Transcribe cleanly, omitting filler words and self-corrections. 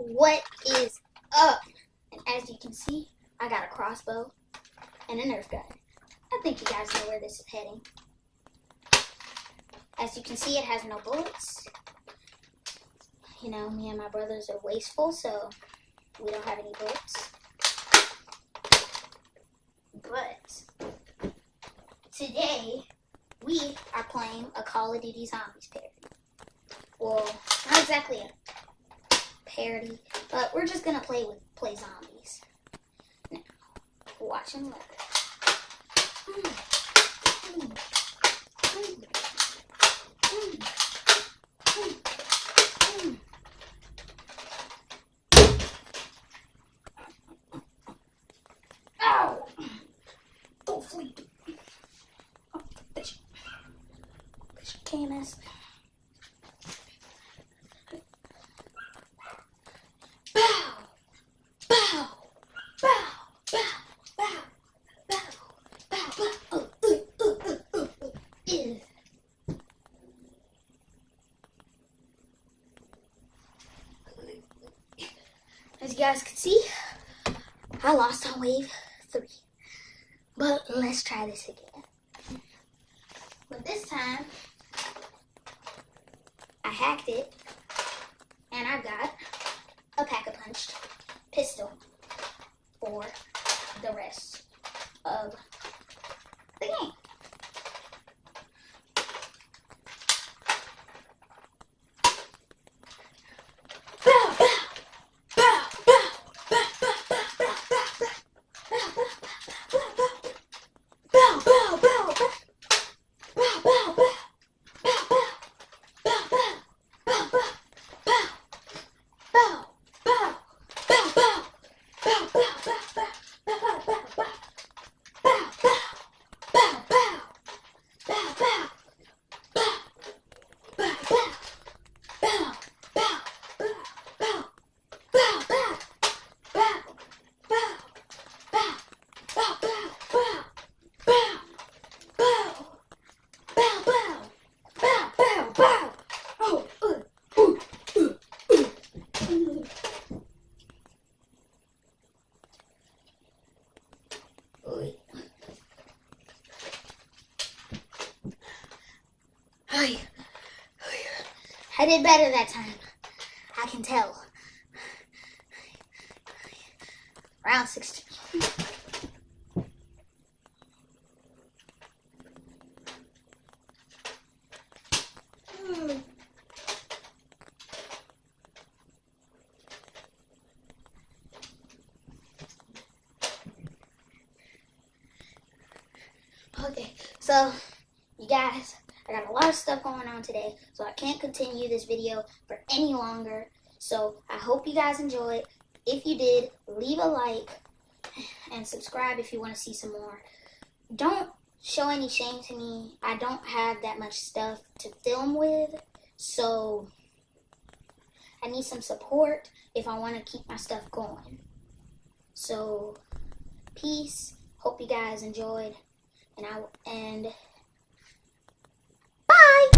What is up? And as you can see, I got a crossbow and a Nerf gun. I think you guys know where this is heading. As you can see, it has no bullets. You know, me and my brothers are wasteful, so we don't have any bullets. But today, we are playing a Call of Duty Zombies parody. Well, not exactly a parody, but we're just gonna play zombies. Now, watch and learn. Ow! Don't flee. Oh, fish. Fish KMS. As you guys can see, I lost on wave 3. But let's try this again. But this time, I hacked it, and I got a pack-a-punched pistol for the rest of the game. I did better that time. I can tell. Round 16. Okay, so you guys, I got a lot of stuff going on today, so I can't continue this video for any longer. So I hope you guys enjoyed. If you did, leave a like and subscribe if you want to see some more. Don't show any shame to me. I don't have that much stuff to film with, so I need some support if I want to keep my stuff going. So peace. Hope you guys enjoyed, and bye.